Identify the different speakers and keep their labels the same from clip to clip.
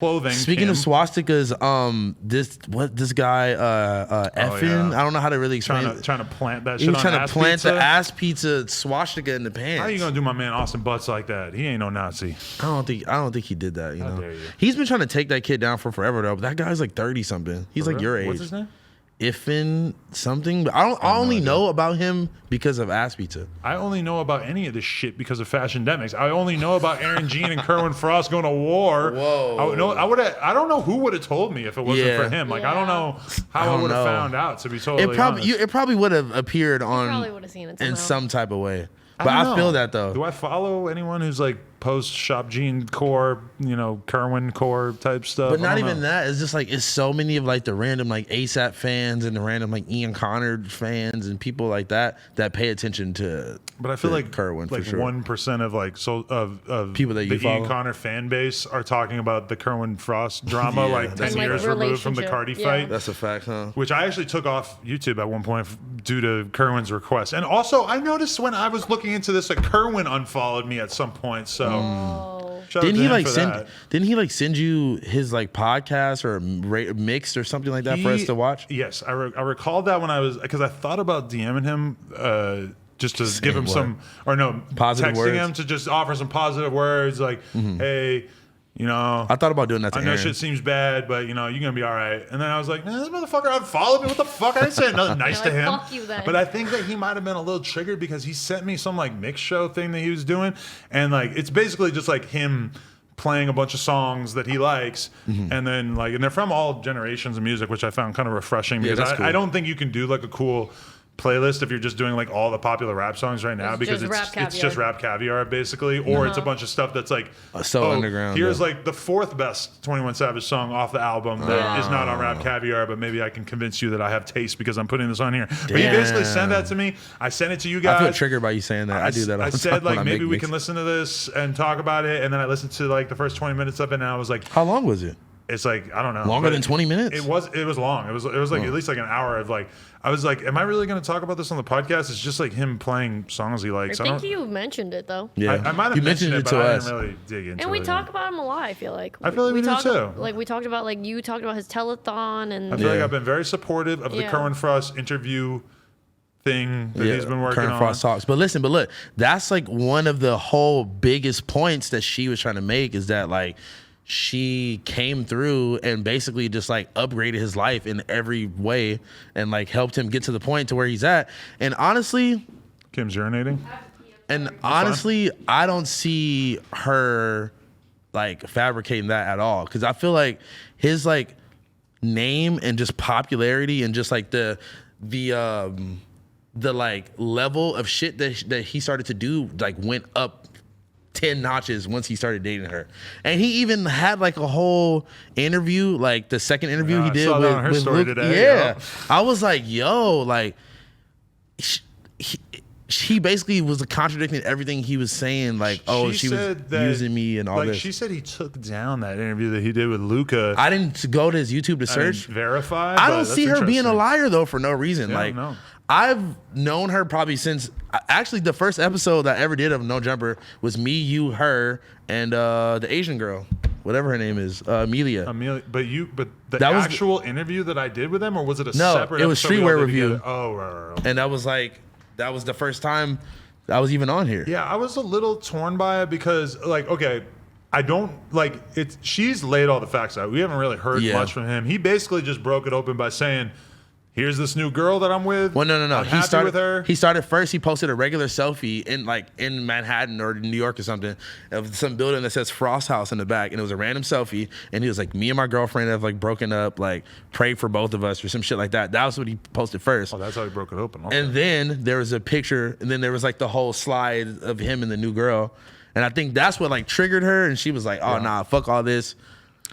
Speaker 1: clothing.
Speaker 2: Speaking of swastikas, this guy effing, I don't know how to really explain it.
Speaker 1: Trying to plant that
Speaker 2: He
Speaker 1: shit
Speaker 2: was
Speaker 1: on
Speaker 2: trying to
Speaker 1: ass
Speaker 2: plant
Speaker 1: pizza.
Speaker 2: the ass pizza swastika in the pants.
Speaker 1: How you gonna do my man Austin Butts like that? He ain't no Nazi.
Speaker 2: I don't think he did that.
Speaker 1: How dare you.
Speaker 2: He's been trying to take that kid down for forever though. But that guy's like 30 something. He's
Speaker 1: For
Speaker 2: like
Speaker 1: real?
Speaker 2: your age.
Speaker 1: What's his name?
Speaker 2: Iffin something. But I only know about him because of ass pizza.
Speaker 1: I only know about any of this shit because of fashion demics. I only know about Aaron Jean and Kerwin Frost going to war.
Speaker 2: Whoa.
Speaker 1: I don't know who would have told me if it wasn't for him. Like I don't know how I would have found out, to be totally honest.
Speaker 2: It probably would have appeared on
Speaker 3: probably would have seen it
Speaker 2: in
Speaker 3: somehow.
Speaker 2: some type of way. But
Speaker 1: don't
Speaker 2: I
Speaker 1: know.
Speaker 2: feel that though.
Speaker 1: Do I follow anyone who's like post Shop Jean core, Kerwin core type stuff?
Speaker 2: But not even that. It's just like it's so many of like the random like ASAP fans and the random like Ian Connor fans and people like that pay attention to.
Speaker 1: But I feel like
Speaker 2: Kerwin
Speaker 1: like
Speaker 2: for sure.
Speaker 1: 1% of like of
Speaker 2: people that you
Speaker 1: the
Speaker 2: follow.
Speaker 1: Ian Connor fan base are talking about the Kerwin Frost drama,
Speaker 2: Yeah,
Speaker 1: like 10
Speaker 3: And, like,
Speaker 1: years removed from the
Speaker 3: relationship.
Speaker 1: Cardi
Speaker 3: Yeah.
Speaker 1: fight.
Speaker 2: That's a fact, huh?
Speaker 1: Which I actually took off YouTube at one point due to Kerwin's request. And also, I noticed when I was looking into this that Kerwin unfollowed me at some point. So, shout out
Speaker 2: Didn't
Speaker 1: to
Speaker 2: he
Speaker 1: him
Speaker 2: like
Speaker 1: for
Speaker 2: send?
Speaker 1: that.
Speaker 2: Didn't he like send you his like podcast or mixed or something like that for us to watch?
Speaker 1: Yes, I recalled that when I was, because I thought about DMing him just to give him
Speaker 2: Positive
Speaker 1: texting
Speaker 2: words?
Speaker 1: him to just offer some positive words like, hey,
Speaker 2: I thought about doing that to
Speaker 1: I know
Speaker 2: Aaron.
Speaker 1: shit seems bad, but you're gonna be all right. And then I was like, man, this motherfucker unfollowed me. What the fuck? I didn't say nothing nice to
Speaker 3: You're like,
Speaker 1: him.
Speaker 3: fuck you then.
Speaker 1: But I think that he might have been a little triggered because he sent me some like mix show thing that he was doing, and like it's basically just like him playing a bunch of songs that he likes, and then like, and they're from all generations of music, which I found kind of refreshing because
Speaker 2: that's cool.
Speaker 1: I don't think you can do like a cool playlist if you're just doing like all the popular rap songs right now,
Speaker 3: It's
Speaker 1: because
Speaker 3: just rap
Speaker 1: it's just rap caviar basically, or it's a bunch of stuff that's like
Speaker 2: So underground,
Speaker 1: Here's
Speaker 2: yeah.
Speaker 1: like the fourth best 21 Savage song off the album that is not on Rap Caviar, but maybe I can convince you that I have taste because I'm putting this on here. But he basically sent that to me. I sent it to you guys.
Speaker 2: I feel triggered by you saying that. I do that all
Speaker 1: I
Speaker 2: the
Speaker 1: said
Speaker 2: time when
Speaker 1: like
Speaker 2: I
Speaker 1: maybe
Speaker 2: make
Speaker 1: we
Speaker 2: mixes.
Speaker 1: can listen to this and talk about it, and then I listened to like the first 20 minutes of it, and I was like,
Speaker 2: How long was it?
Speaker 1: it's like I don't know,
Speaker 2: Longer
Speaker 1: but
Speaker 2: than 20 minutes?
Speaker 1: It was long. It was like at least like an hour of like. I was like, am I really going to talk about this on the podcast? It's just like him playing songs he
Speaker 3: I
Speaker 1: likes.
Speaker 3: think you mentioned it though.
Speaker 2: Yeah,
Speaker 1: I might have
Speaker 2: you
Speaker 1: mentioned it,
Speaker 2: to
Speaker 1: but
Speaker 2: us.
Speaker 1: I didn't really dig into it.
Speaker 3: And we talk about him a lot, I feel like.
Speaker 1: I feel like we do
Speaker 3: talk,
Speaker 1: too.
Speaker 3: Like we talked about, like you talked about his telethon and
Speaker 1: I feel like
Speaker 2: Yeah.
Speaker 1: I've been very supportive of the
Speaker 3: Yeah.
Speaker 1: Kerwin Frost interview thing that he's been working
Speaker 2: Current
Speaker 1: on.
Speaker 2: Frost talks. But listen, but look, that's like one of the whole biggest points that she was trying to make is that like she came through and basically just like upgraded his life in every way and like helped him get to the point to where he's at. And honestly,
Speaker 1: Kim's urinating.
Speaker 2: I don't see her like fabricating that at all, because I feel like his like name and just popularity and just like the like level of shit that he started to do like went up 10 notches once he started dating her. And he even had like a whole interview, like the second interview he
Speaker 1: I
Speaker 2: did
Speaker 1: saw that
Speaker 2: with,
Speaker 1: on her
Speaker 2: with
Speaker 1: story
Speaker 2: Luke.
Speaker 1: today,
Speaker 2: Yeah.
Speaker 1: yeah.
Speaker 2: I was like, yo, like he basically was contradicting everything he was saying, like, oh, she was
Speaker 1: said that,
Speaker 2: using me and all
Speaker 1: like,
Speaker 2: this.
Speaker 1: She said he took down that interview that he did with Luca.
Speaker 2: I didn't go to his YouTube to search.
Speaker 1: Verify.
Speaker 2: I
Speaker 1: but
Speaker 2: don't
Speaker 1: that's
Speaker 2: see her being a
Speaker 1: interesting.
Speaker 2: liar though for no reason.
Speaker 1: Yeah,
Speaker 2: like
Speaker 1: no.
Speaker 2: I've known her probably since actually the first episode that I ever did of No Jumper was me, you, her, and the Asian girl, whatever her name is, Amelia.
Speaker 1: Amelia, but the
Speaker 2: That was-
Speaker 1: actual interview that I did with him, or was it a
Speaker 2: No,
Speaker 1: separate?
Speaker 2: it was
Speaker 1: episode we all
Speaker 2: Streetwear
Speaker 1: did
Speaker 2: Review.
Speaker 1: together? Oh, right.
Speaker 2: And that was like that was the first time I was even on here.
Speaker 1: Yeah, I was a little torn by it because, like, okay, I don't like it. She's laid all the facts out. We haven't really heard
Speaker 2: Yeah.
Speaker 1: much from him. He basically just broke it open by saying, "Here's this new girl that I'm with.
Speaker 2: Well, no.
Speaker 1: I'm happy with her."
Speaker 2: He started first. He posted a regular selfie in Manhattan or New York or something of some building that says Frost House in the back, and it was a random selfie. And he was like, "Me and my girlfriend have like broken up. Like, pray for both of us or some shit like that." That was what he posted first.
Speaker 1: Oh, that's how he broke it open. Okay.
Speaker 2: And then there was a picture, and then there was like the whole slide of him and the new girl. And I think that's what like triggered her, and she was like, "Oh nah, fuck all this."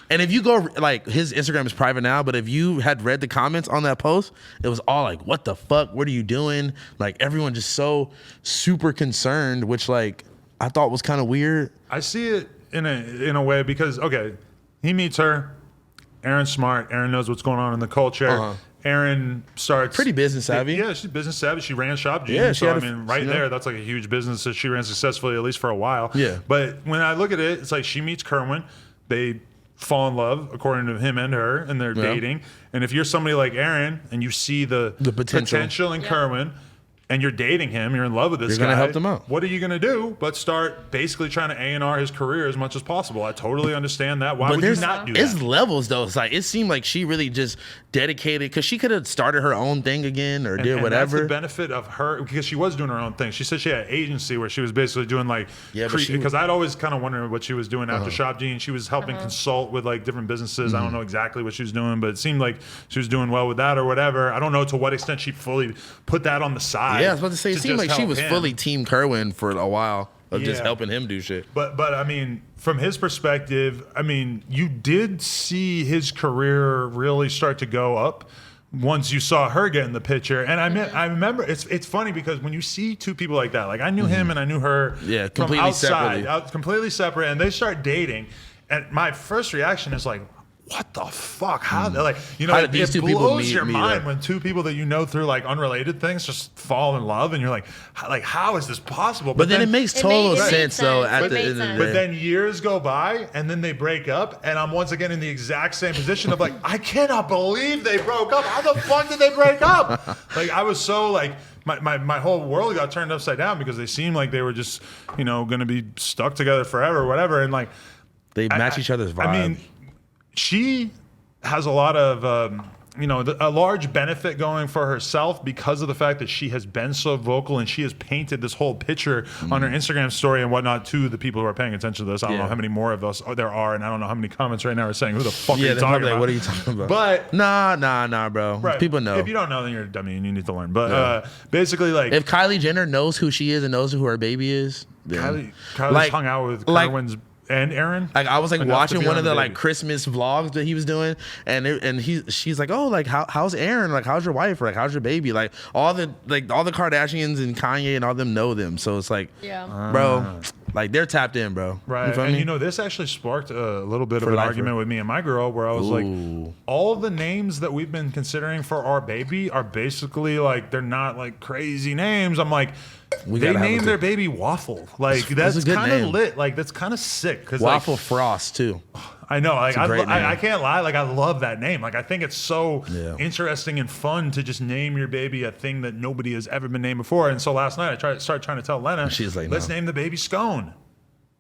Speaker 2: And if you go, like, his Instagram is private now, but if you had read the comments on that post, it was all like, what the fuck? What are you doing? Like, everyone just so super concerned, which, like, I thought was kind of weird.
Speaker 1: I see it in a way because, okay, he meets her. Aaron's smart. Aaron knows what's going on in the culture.
Speaker 2: Uh-huh.
Speaker 1: Aaron starts
Speaker 2: Pretty business savvy.
Speaker 1: Yeah, she's business savvy. She ran Shop Jean.
Speaker 2: Yeah, she
Speaker 1: so
Speaker 2: had
Speaker 1: I
Speaker 2: a-
Speaker 1: mean, right
Speaker 2: you know.
Speaker 1: there, that's like a huge business that she ran successfully, at least for a while.
Speaker 2: Yeah.
Speaker 1: But when I look at it, it's like she meets Kerwin. They fall in love, according to him and her, and they're dating. And if you're somebody like Aaron and you see the potential in Kerwin, and you're dating him, you're in love with this guy.
Speaker 2: You're gonna help him out.
Speaker 1: What are you gonna do but start basically trying to A&R his career as much as possible? I totally understand that. Why would you not do that?
Speaker 2: It's levels though. It's like it seemed like she really just dedicated because she could have started her own thing again or did whatever.
Speaker 1: That's the benefit of her because she was doing her own thing. She said she had an agency where she was basically doing like because I'd always kind of wondered what she was doing after Shop G, and she was helping consult with like different businesses. I don't know exactly what she was doing, but it seemed like she was doing well with that or whatever. I don't know to what extent she fully put that on the side.
Speaker 2: Yeah, I was about to say it seemed like she was fully Team Kerwin for a while of just helping him do shit.
Speaker 1: But I mean, from his perspective, I mean, you did see his career really start to go up once you saw her get in the picture. And I remember it's funny because when you see two people like that, like I knew him and I knew her
Speaker 2: completely
Speaker 1: from outside,
Speaker 2: separately.
Speaker 1: Completely separate, and they start dating. And my first reaction is like, what the fuck? How like
Speaker 2: How did these two people
Speaker 1: blows your
Speaker 2: meet
Speaker 1: mind
Speaker 2: up?
Speaker 1: when two people that you know through like unrelated things just fall in love, and you're like how is this possible?
Speaker 2: But then it makes total sense though.
Speaker 3: At
Speaker 2: the end of the day.
Speaker 1: But then years go by, and then they break up, and I'm once again in the exact same position of like, I cannot believe they broke up. How the fuck did they break up? Like I was so like. My whole world got turned upside down because they seemed like they were just going to be stuck together forever or whatever, and like
Speaker 2: they match each other's vibe.
Speaker 1: I mean, she has a lot of, a large benefit going for herself because of the fact that she has been so vocal and she has painted this whole picture on her Instagram story and whatnot to the people who are paying attention to this. I don't know how many more of us there are, and I don't know how many comments right now are saying, who the fuck are you talking about?
Speaker 2: What are you talking about?
Speaker 1: But
Speaker 2: nah, bro.
Speaker 1: right,
Speaker 2: People know.
Speaker 1: If you don't know, then you're a dummy and you need to learn. But basically, like,
Speaker 2: if Kylie Jenner knows who she is and knows who her baby is, then
Speaker 1: Kylie's hung out with Kerwin's and Aaron.
Speaker 2: Like I was like watching one of the
Speaker 1: baby.
Speaker 2: like Christmas vlogs that he was doing, and she's like, oh, like how's Aaron? Like how's your wife? Like how's your baby? Like all the Kardashians and Kanye and all them know them. So it's like, bro, like they're tapped in, bro.
Speaker 1: Right.
Speaker 2: You feel me?
Speaker 1: This actually sparked a little bit of an argument with me and my girl where I was like, all the names that we've been considering for our baby are basically like, they're not like crazy names. I'm like, they named their baby Waffle. Like that's kind of lit. Like that's kind of sick. Cause
Speaker 2: Waffle Frost too.
Speaker 1: I know. Like I can't lie. Like I love that name. Like I think it's so interesting and fun to just name your baby a thing that nobody has ever been named before. And so last night I started trying to tell Lena,
Speaker 2: she's like,
Speaker 1: let's name the baby Scone.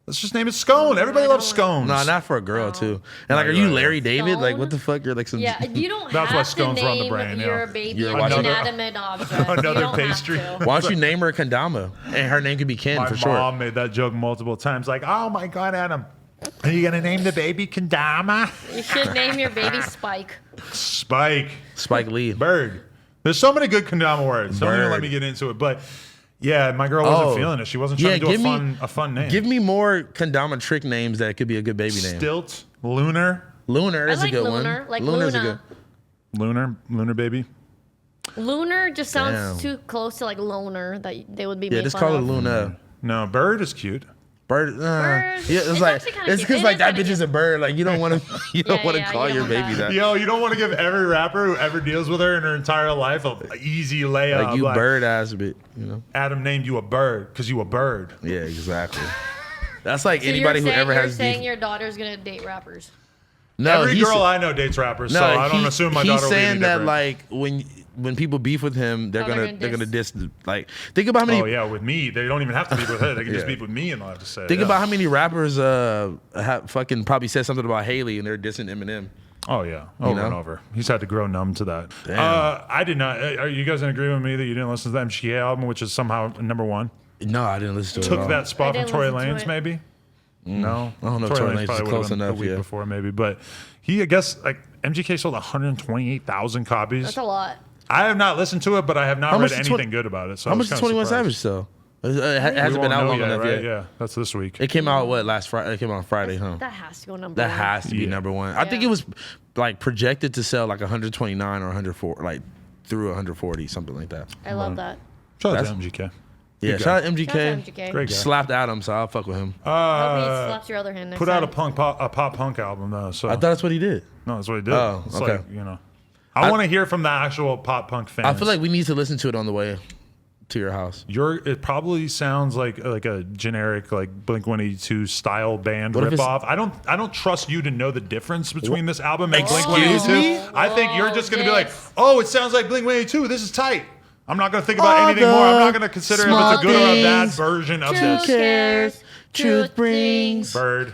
Speaker 1: Let's just name it Scone. Everybody loves scones.
Speaker 2: No, not for a girl too. And like, are you Larry David?
Speaker 3: Scone?
Speaker 2: Like, what the fuck? You're like some.
Speaker 3: Yeah, you don't
Speaker 1: That's
Speaker 3: have
Speaker 1: why
Speaker 3: to
Speaker 1: scones are on the
Speaker 3: name
Speaker 1: brain,
Speaker 3: your baby
Speaker 2: You're
Speaker 3: an
Speaker 2: watching
Speaker 3: inanimate object.
Speaker 1: another
Speaker 3: You don't
Speaker 1: pastry.
Speaker 3: have to.
Speaker 2: Why don't you name her Kendama? And her name could be Ken
Speaker 1: My
Speaker 2: for short.
Speaker 1: mom made that joke multiple times. Like, oh my God, Adam, are you gonna name the baby Kendama?
Speaker 3: You should name your baby Spike.
Speaker 2: Spike Lee.
Speaker 1: Bird. There's so many good Kendama words. Don't even
Speaker 2: Bird.
Speaker 1: let me get into it. But yeah, my girl wasn't feeling it. She wasn't trying to do a fun name.
Speaker 2: Give me more Kendama trick names that could be a good baby name.
Speaker 1: Stilt, Lunar.
Speaker 2: Lunar is
Speaker 3: I like
Speaker 2: a good
Speaker 3: Lunar,
Speaker 2: one.
Speaker 3: like
Speaker 2: Lunar's
Speaker 3: Luna.
Speaker 2: a good.
Speaker 1: Lunar baby.
Speaker 3: Lunar just sounds too close to like loner that they would be made
Speaker 2: just
Speaker 3: fun
Speaker 2: call it
Speaker 3: of.
Speaker 2: Luna.
Speaker 1: No, Bird is cute.
Speaker 2: Bird.
Speaker 3: Bird.
Speaker 2: Yeah, it's
Speaker 3: It's
Speaker 2: like
Speaker 3: actually kinda
Speaker 2: it's
Speaker 3: cute.
Speaker 2: because
Speaker 3: It
Speaker 2: like
Speaker 3: is
Speaker 2: that
Speaker 3: kinda
Speaker 2: bitch is a bird. Like you don't want to you don't want to call
Speaker 3: you
Speaker 2: your
Speaker 3: don't
Speaker 2: baby
Speaker 3: want
Speaker 2: that.
Speaker 1: Yo, you don't want to give every rapper who ever deals with her in her entire life a easy layup.
Speaker 2: Like you bird ass bit. You know.
Speaker 1: Adam named you a bird because you a bird.
Speaker 2: Yeah, exactly. That's like
Speaker 3: So
Speaker 2: anybody who ever
Speaker 3: you're
Speaker 2: has
Speaker 3: saying
Speaker 2: beef.
Speaker 3: your daughter's gonna date rappers.
Speaker 2: No,
Speaker 1: Every
Speaker 2: he's-
Speaker 1: girl I know dates rappers, so I don't assume my daughter
Speaker 2: He's
Speaker 1: will be any
Speaker 2: saying that
Speaker 1: different.
Speaker 2: like when people beef with him, they're
Speaker 3: they're
Speaker 2: gonna
Speaker 3: gonna
Speaker 2: diss. Like think about how many.
Speaker 1: Oh yeah, with me, they don't even have to beef with her. They can just beef with me, and I'll have to say.
Speaker 2: Think about how many rappers have fucking probably said something about Haley and they're dissing Eminem.
Speaker 1: Oh yeah, over
Speaker 2: know?
Speaker 1: and over. He's had to grow numb to that.
Speaker 2: Damn.
Speaker 1: I did not. Are you guys in agreement with me that you didn't listen to the MGK album, which is somehow number one?
Speaker 2: No, I didn't listen to it.
Speaker 1: Took
Speaker 2: at all.
Speaker 1: that spot
Speaker 3: I
Speaker 1: from
Speaker 3: didn't
Speaker 1: Tory
Speaker 3: listen to
Speaker 1: Lanez,
Speaker 3: it.
Speaker 1: maybe. No,
Speaker 2: I don't know if Tory Lanez is
Speaker 1: probably
Speaker 2: close
Speaker 1: would've been
Speaker 2: enough,
Speaker 1: the week
Speaker 2: yeah.
Speaker 1: before, maybe. But he, I guess, like MGK sold 128,000 copies.
Speaker 3: That's a lot.
Speaker 1: I have not listened to it, but I have not
Speaker 2: How
Speaker 1: read
Speaker 2: much is
Speaker 1: anything good about it. So
Speaker 2: How
Speaker 1: I
Speaker 2: much
Speaker 1: was
Speaker 2: is
Speaker 1: kinda
Speaker 2: 21
Speaker 1: surprised.
Speaker 2: Savage though? It
Speaker 1: We
Speaker 2: hasn't been
Speaker 1: won't
Speaker 2: out
Speaker 1: know
Speaker 2: long
Speaker 1: yet,
Speaker 2: enough
Speaker 1: right?
Speaker 2: yet.
Speaker 1: Yeah, that's this week.
Speaker 2: It came out last Friday? It came out on Friday, huh?
Speaker 3: That has to go number
Speaker 2: That
Speaker 3: one.
Speaker 2: has to be
Speaker 1: Yeah.
Speaker 2: number one. I think
Speaker 3: Yeah.
Speaker 2: it was like projected to sell like 129 or 104, like through 140, something like that.
Speaker 3: I love that.
Speaker 1: Shout out
Speaker 2: That's-
Speaker 1: to MGK.
Speaker 2: Yeah,
Speaker 1: Good
Speaker 2: shout out
Speaker 3: Shout out
Speaker 2: MGK.
Speaker 3: to MGK.
Speaker 1: Great guy.
Speaker 2: Slapped Adam, so I'll fuck with him.
Speaker 3: Hope he slaps your other hand next
Speaker 1: Put out
Speaker 3: time.
Speaker 1: a pop punk album though. So
Speaker 2: I thought that's what he did.
Speaker 1: no, that's what he did.
Speaker 2: Oh,
Speaker 1: it's
Speaker 2: okay.
Speaker 1: like, I want to hear from the actual pop punk fans.
Speaker 2: I feel like we need to listen to it on the way to your house?
Speaker 1: It probably sounds like a generic like Blink-182 style band
Speaker 2: What if
Speaker 1: ripoff. I don't trust you to know the difference between this album and
Speaker 2: Excuse
Speaker 1: Blink-182.
Speaker 2: me?
Speaker 1: I think you're just gonna be like,
Speaker 3: yes.
Speaker 1: oh, it sounds like Blink-182. This is tight. I'm not gonna think about
Speaker 2: All
Speaker 1: anything more. I'm
Speaker 2: the
Speaker 1: not gonna consider if
Speaker 2: small
Speaker 1: it's a good or a bad
Speaker 2: things.
Speaker 1: version of
Speaker 3: Who
Speaker 1: this.
Speaker 3: cares?
Speaker 2: Truth brings
Speaker 1: Bird.